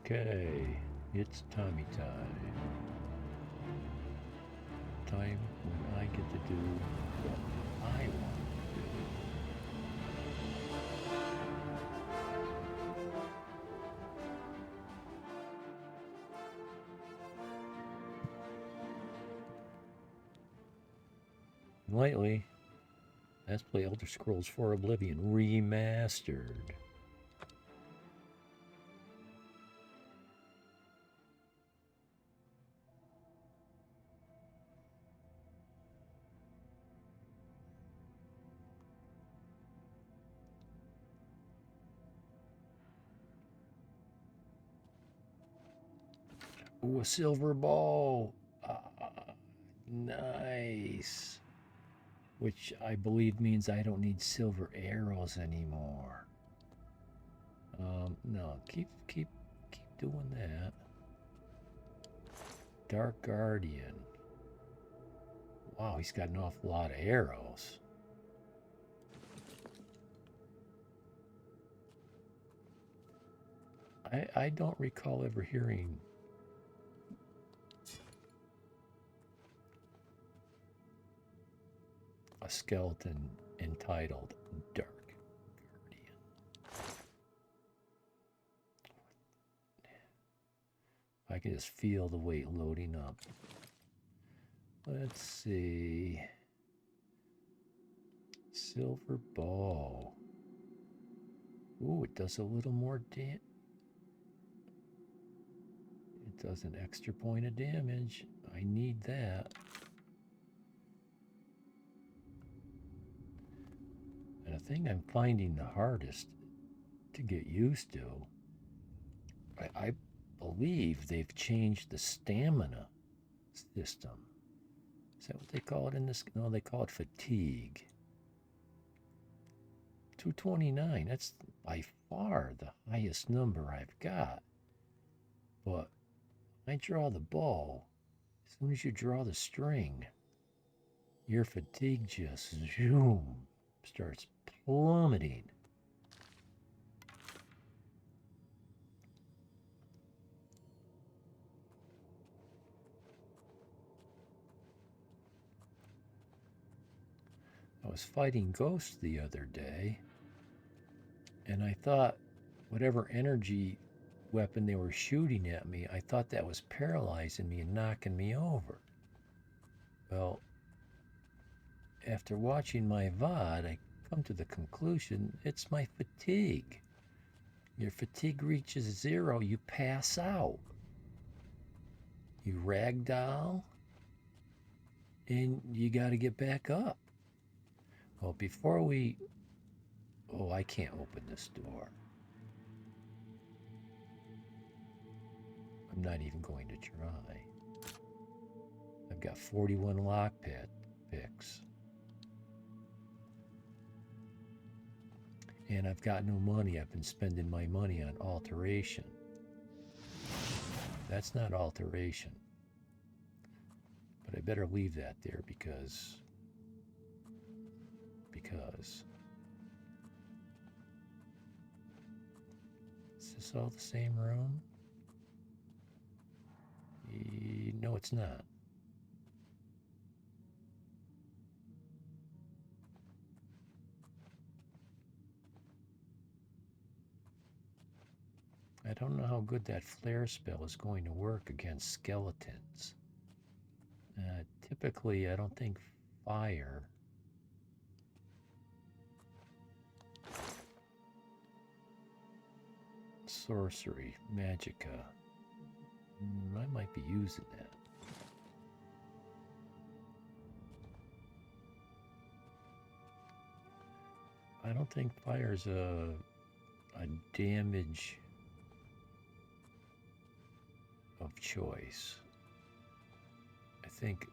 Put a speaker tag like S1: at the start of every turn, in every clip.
S1: Okay, it's Tommy time. Time when I get to do what I want to do. Lately, let's play Elder Scrolls 4 Oblivion Remastered. Ooh, a silver ball. Nice. Which I believe means I don't need silver arrows anymore. No, keep doing that. Dark Guardian. Wow, he's got an awful lot of arrows. I don't recall ever hearing a skeleton entitled Dark Guardian. I can just feel the weight loading up. Let's see. Silver ball. Ooh, it does a little more damage. It does an extra point of damage. I need that. And the thing I'm finding the hardest to get used to, I believe they've changed the stamina system. Is that what they call it in this? No, they call it fatigue. 229, that's by far the highest number I've got. But I draw the bow, as soon as you draw the string, your fatigue just zoom starts plummeting. I was fighting ghosts the other day, and I thought whatever energy weapon they were shooting at me, I thought that was paralyzing me and knocking me over. Well, after watching my VOD, I come to the conclusion it's my fatigue. Your fatigue reaches zero, you pass out. You ragdoll, and you got to get back up. Well, before we... Oh, I can't open this door. I'm not even going to try. I've got 41 lock picks. And I've got no money. I've been spending my money on alteration. That's not alteration. But I better leave that there because... Is this all the same room? No, it's not. I don't know how good that flare spell is going to work against skeletons. Typically, I don't think fire... Sorcery, magicka. I might be using that. I don't think fire's a damage of choice. I think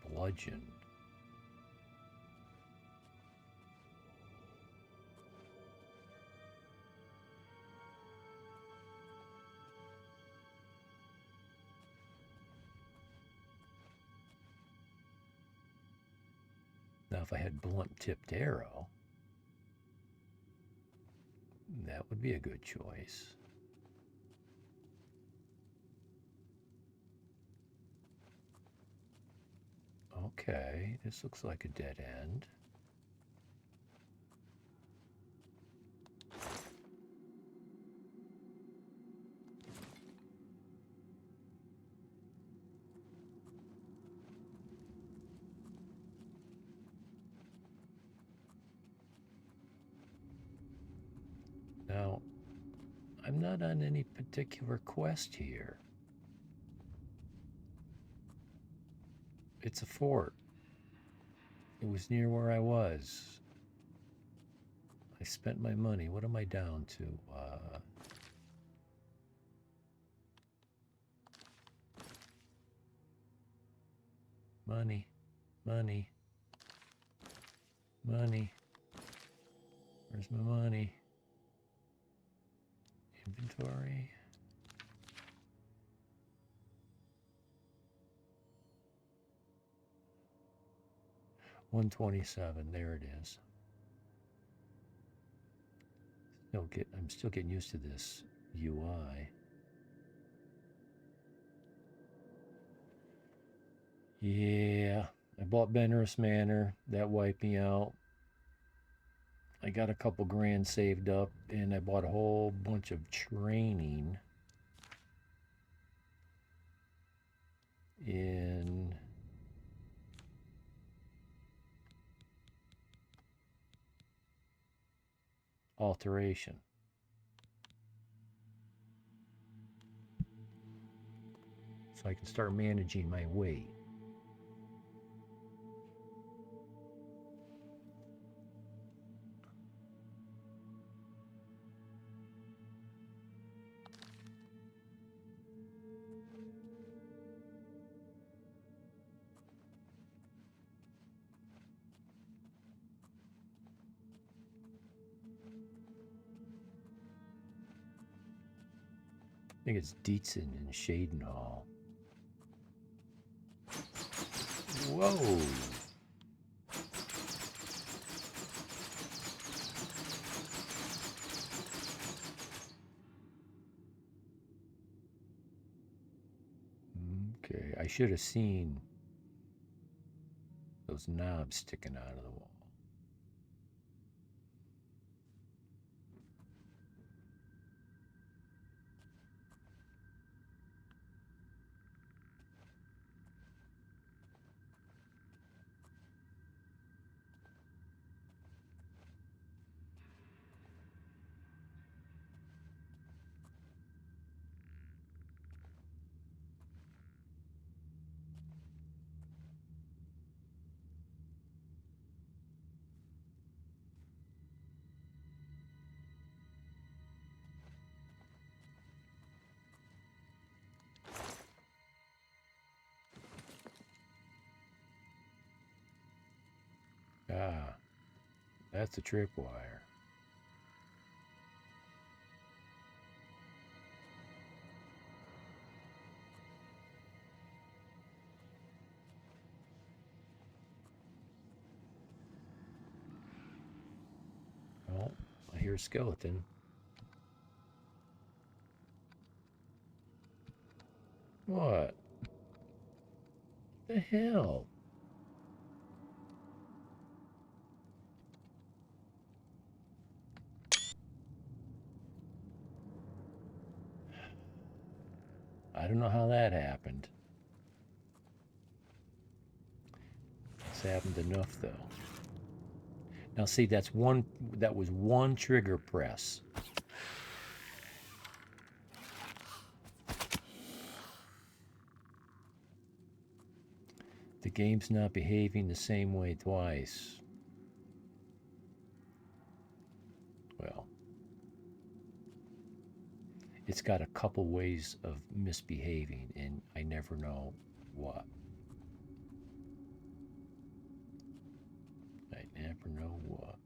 S1: bludgeon. Now, if I had blunt-tipped arrow, that would be a good choice. Okay, this looks like a dead end. Now, I'm not on any particular quest here. It's a fort. It was near where I was. I spent my money. What am I down to? Money, money, money. Where's my money? Inventory. $127. There it is. I'm still getting used to this UI. Yeah, I bought Benner's Manor. That wiped me out. I got a couple grand saved up, and I bought a whole bunch of training in alteration. So I can start managing my weight. I think it's Dietzen and Shadenhall. Whoa! Okay, I should have seen those knobs sticking out of the wall. Ah, that's a tripwire. Oh, I hear a skeleton. What? The hell? I don't know how that happened. It's happened enough though. Now see, that was one trigger press. The game's not behaving the same way twice. Well, it's got a couple ways of misbehaving, and I never know what. I never know what.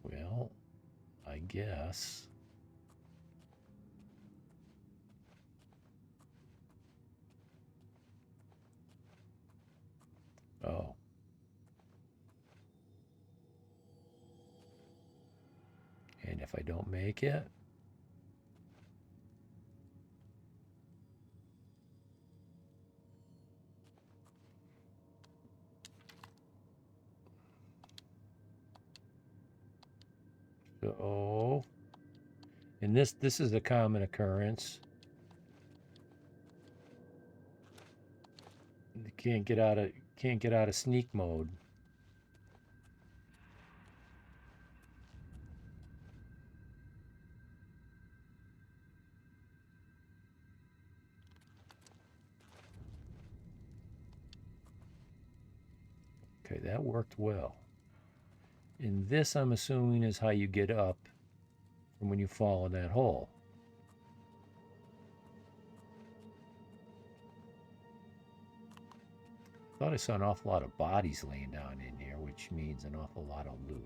S1: Well, I guess. Oh. And if if I don't make it? So, and this is a common occurrence. You can't get out of sneak mode. Okay, that worked well. And this, I'm assuming, is how you get up from when you fall in that hole. I thought I saw an awful lot of bodies laying down in here, which means an awful lot of loot.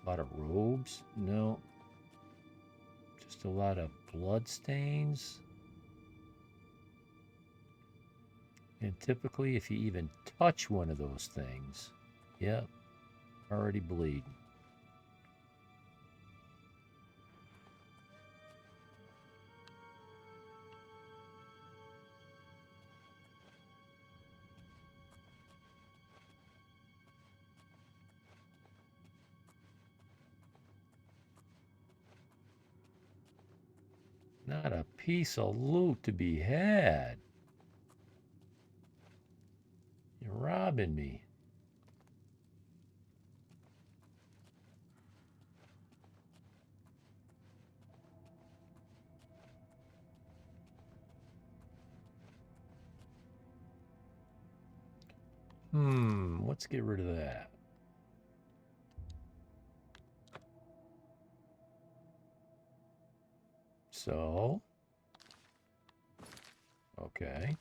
S1: A lot of robes? No. Just a lot of blood stains. And typically, if you even touch one of those things, yep, already bleeding. Not a piece of loot to be had. You're robbing me. Let's get rid of that. So, okay.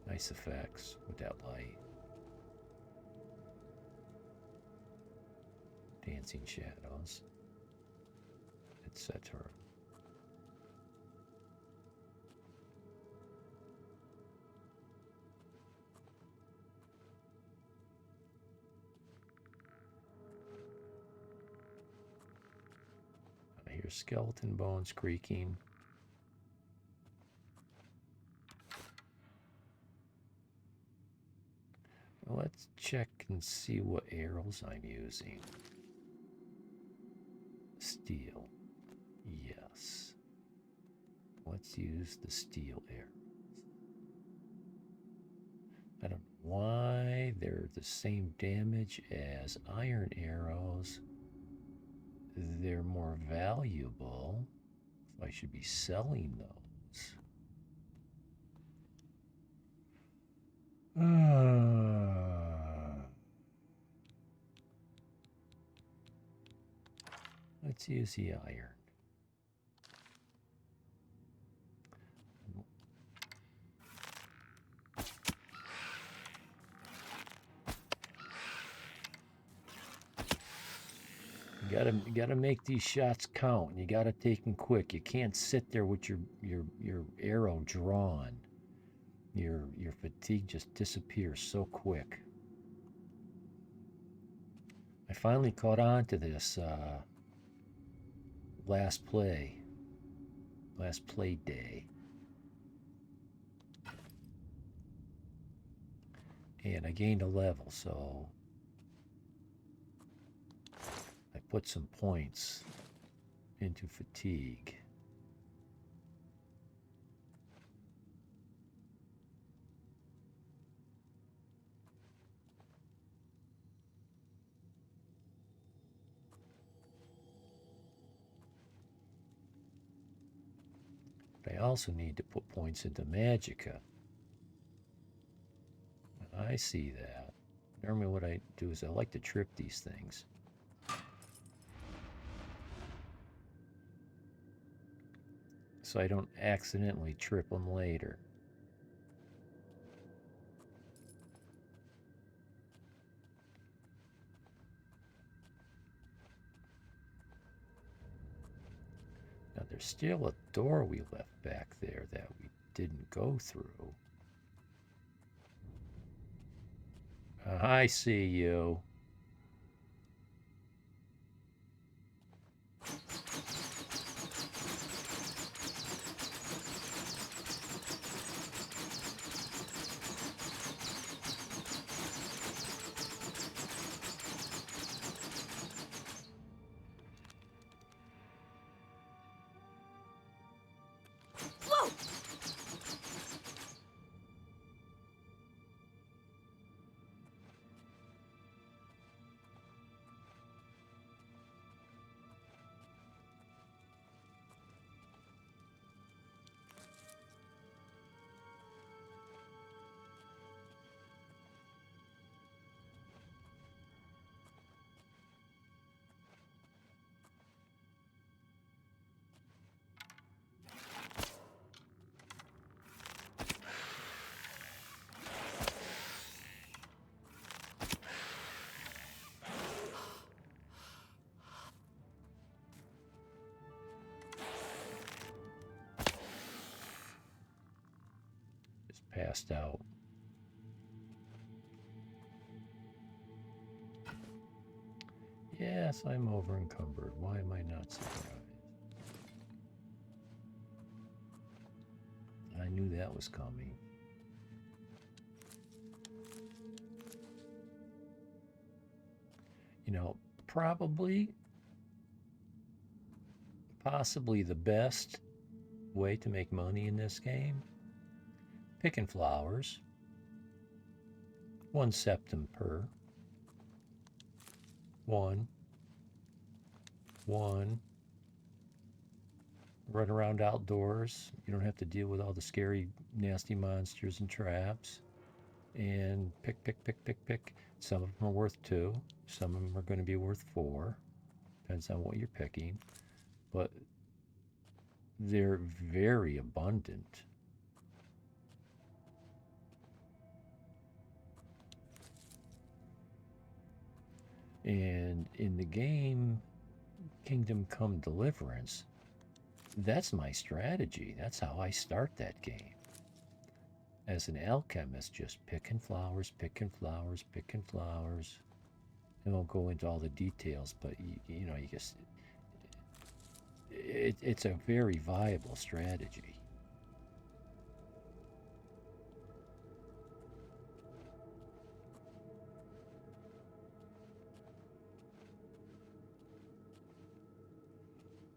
S1: Nice effects with that light. Dancing shadows, etc. I hear skeleton bones creaking. Let's check and see what arrows I'm using. Steel. Yes. Let's use the steel arrows. I don't know why they're the same damage as iron arrows. They're more valuable. So I should be selling those. Let's use the iron. You gotta make these shots count. You gotta take them quick. You can't sit there with your arrow drawn. Your fatigue just disappears so quick. I finally caught on to this last play day, and I gained a level, so I put some points into fatigue. But I also need to put points into magicka. I see that. Normally what I do is I like to trip these things. So I don't accidentally trip them later. Now there's still a door we left back there that we didn't go through. I see you. Passed out. Yes, I'm over encumbered. Why am I not surprised? I knew that was coming. You know, possibly the best way to make money in this game, picking flowers, 1 septim per, 1, run around outdoors. You don't have to deal with all the scary, nasty monsters and traps. And pick. Some of them are worth 2. Some of them are going to be worth 4. Depends on what you're picking. But they're very abundant. And in the game Kingdom Come Deliverance, that's my strategy. That's how I start that game. As an alchemist, just picking flowers. I won't go into all the details, but you know, you just it's a very viable strategy.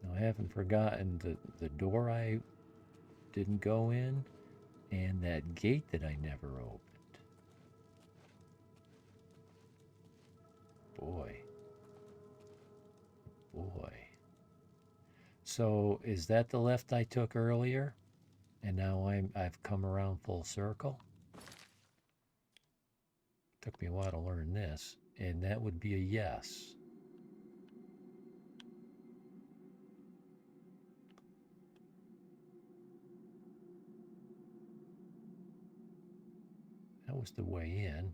S1: Now, I haven't forgotten the door I didn't go in and that gate that I never opened. Boy. So is that the left I took earlier? And now I've come around full circle? Took me a while to learn this, and that would be a yes. That was the way in.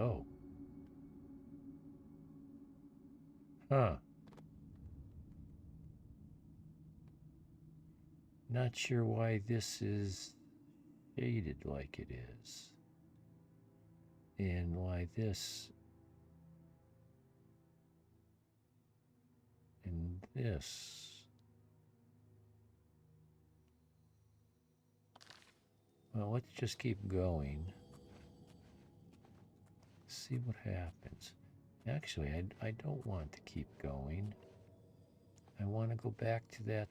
S1: Oh. Huh. Not sure why this is shaded like it is. And why this and this. Well, let's just keep going. See what happens. Actually, I don't want to keep going. I want to go back to that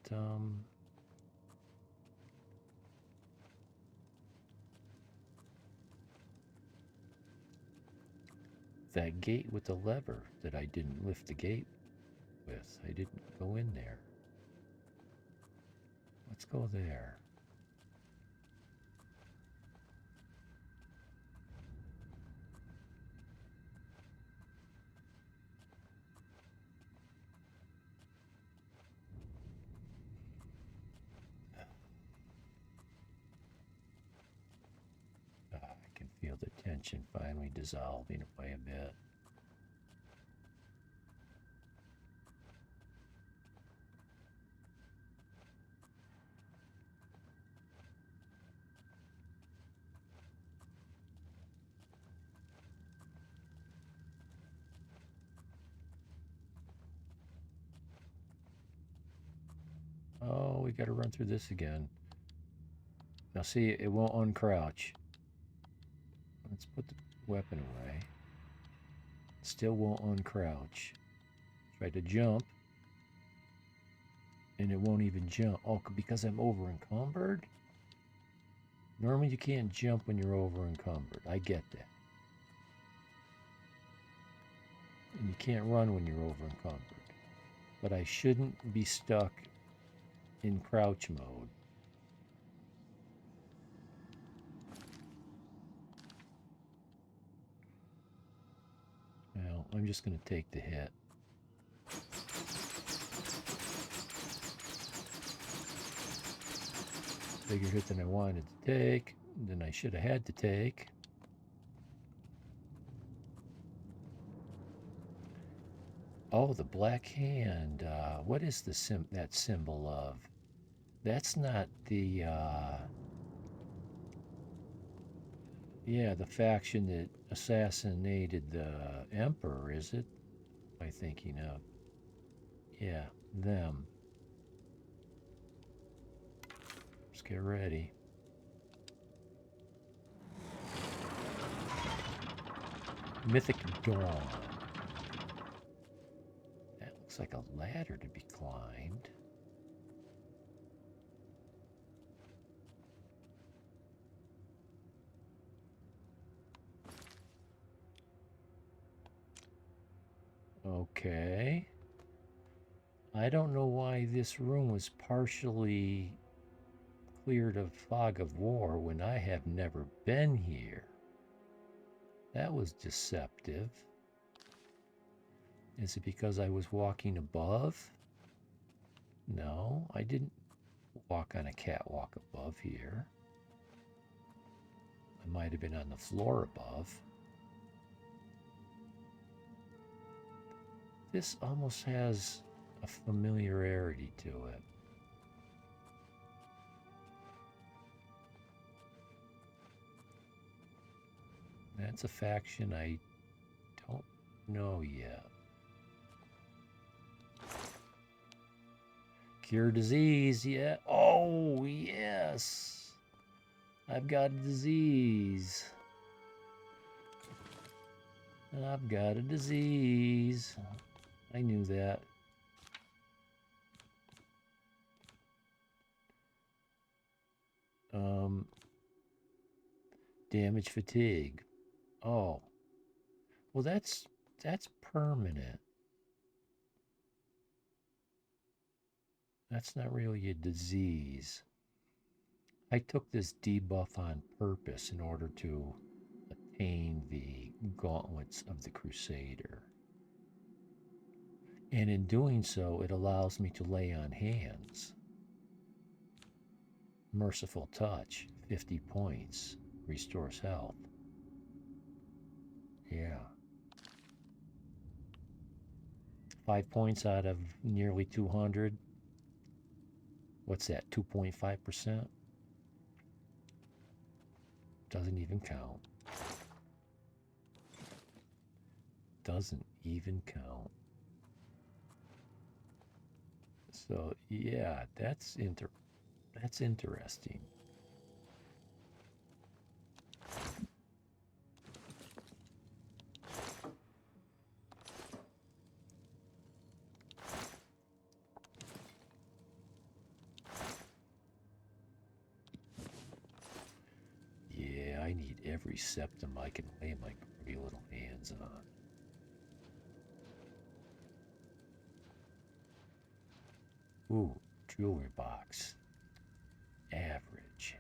S1: gate with the lever that I didn't lift the gate with. I didn't go in there. Let's go there. I can feel the tension finally dissolving away a bit. we got to run through this again. Now see, it won't uncrouch. Let's put the weapon away. Still won't uncrouch. Try to jump. And it won't even jump. Oh, because I'm over encumbered? Normally you can't jump when you're over encumbered. I get that. And you can't run when you're over encumbered. But I shouldn't be stuck in crouch mode. Well, I'm just going to take the hit. Bigger hit than I wanted to take, than I should have had to take. Oh, the black hand. What is that symbol of? That's not the, yeah, the faction that assassinated the Emperor, is it? Am I thinking of? Yeah, them. Let's get ready. Mythic Dawn. That looks like a ladder to be climbed. Okay. I don't know why this room was partially cleared of fog of war when I have never been here. That was deceptive. Is it because I was walking above? No, I didn't walk on a catwalk above here. I might have been on the floor above. This almost has a familiarity to it. That's a faction I don't know yet. Cure disease, yeah. Oh, yes. I've got a disease. I've got a disease. I knew that. Damage fatigue. Oh. Well, that's permanent. That's not really a disease. I took this debuff on purpose in order to attain the gauntlets of the Crusader. And in doing so, it allows me to lay on hands. Merciful Touch, 50 points, restores health. Yeah. 5 points out of nearly 200. What's that, 2.5%? Doesn't even count. Doesn't even count. So yeah, that's interesting. Yeah, I need every septum I can lay my pretty little hands on. Ooh, jewelry box. Average.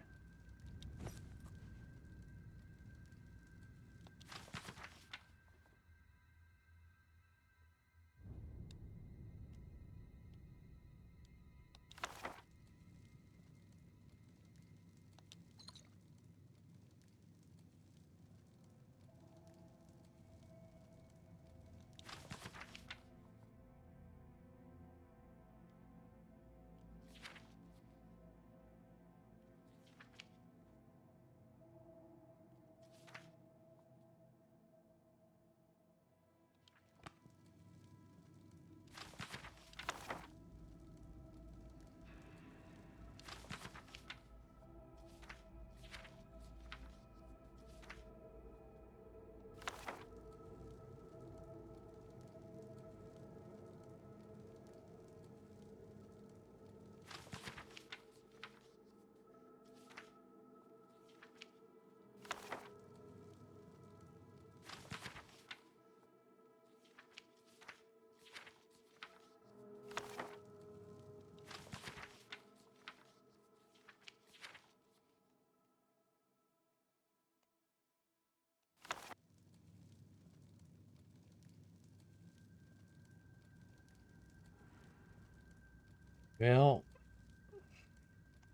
S1: Well,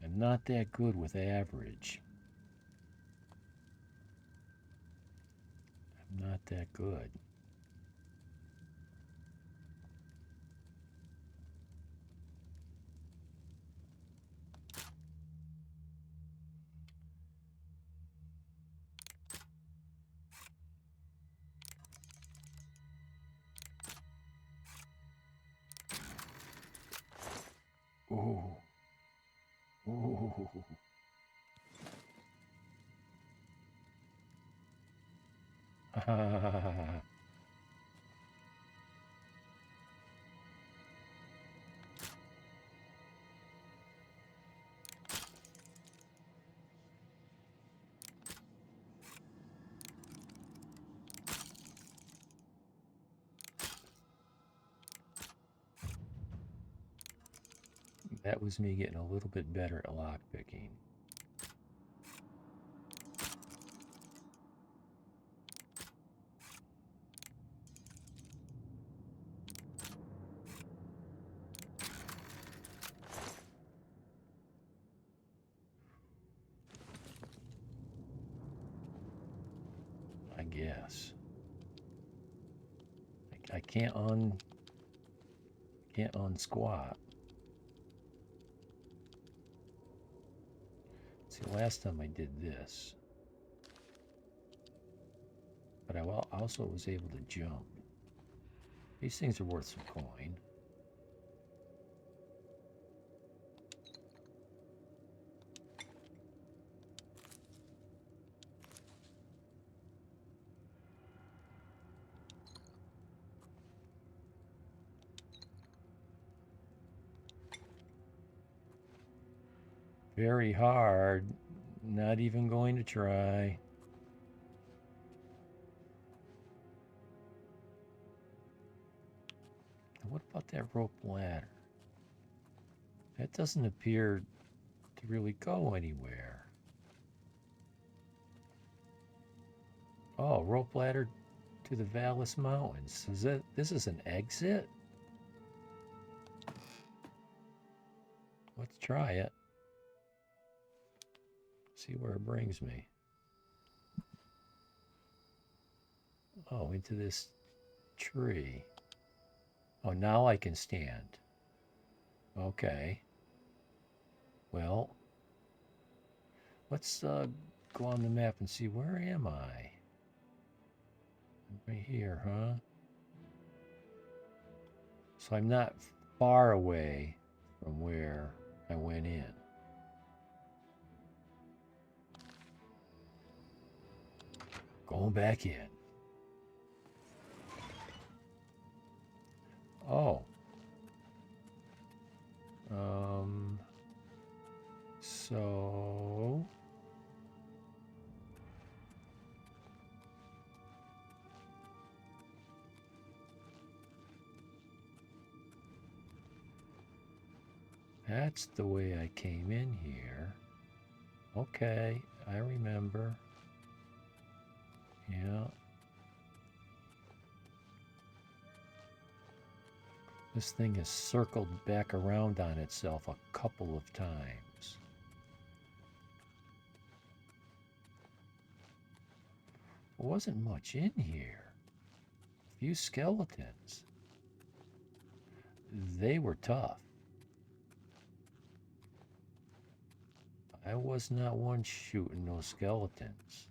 S1: I'm not that good with average. I'm not that good. Ooh. Ooh. That was me getting a little bit better at lockpicking. I guess. I can't unsquat. See, last time I did this, but I also was able to jump. These things are worth some coin. Very hard. Not even going to try. What about that rope ladder? That doesn't appear to really go anywhere. Oh, rope ladder to the Vallis Mountains. This is an exit? Let's try it. See where it brings me. Oh, into this tree. Oh, now I can stand. Okay. Well, let's go on the map and see, where am I? Right here, huh? So I'm not far away from where I went in. Going back in. Oh. So that's the way I came in here. Okay, I remember. Yeah. This thing has circled back around on itself a couple of times. There wasn't much in here. A few skeletons. They were tough. I was not one shooting those skeletons.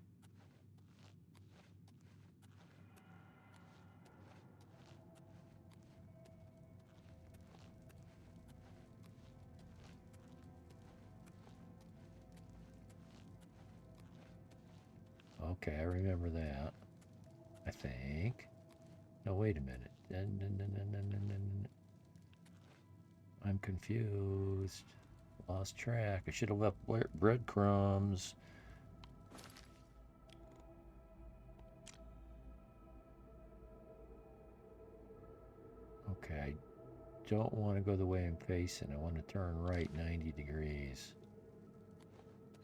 S1: Okay, I remember that. I think. No, wait a minute. I'm confused. Lost track. I should have left breadcrumbs. Okay, I don't want to go the way I'm facing. I want to turn right 90 degrees.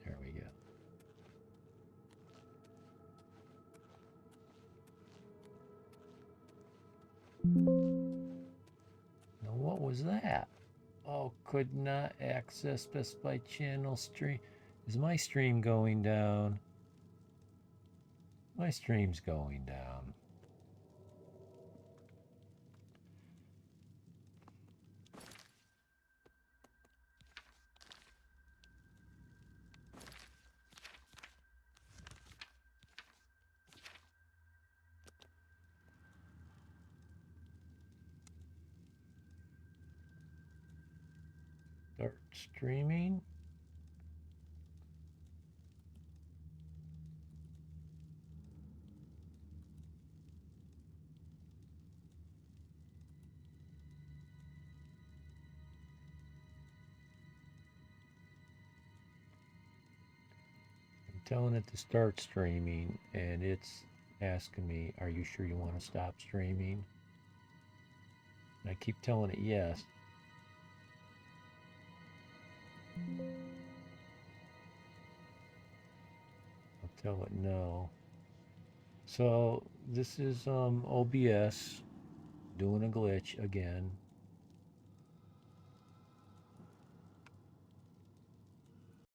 S1: There we go. Now, what was that? Oh, could not access specified channel stream. Is my stream going down? My stream's going down. Start streaming. I'm telling it to start streaming, and it's asking me, are you sure you want to stop streaming? And I keep telling it yes. I'll tell it no. So this is OBS doing a glitch again.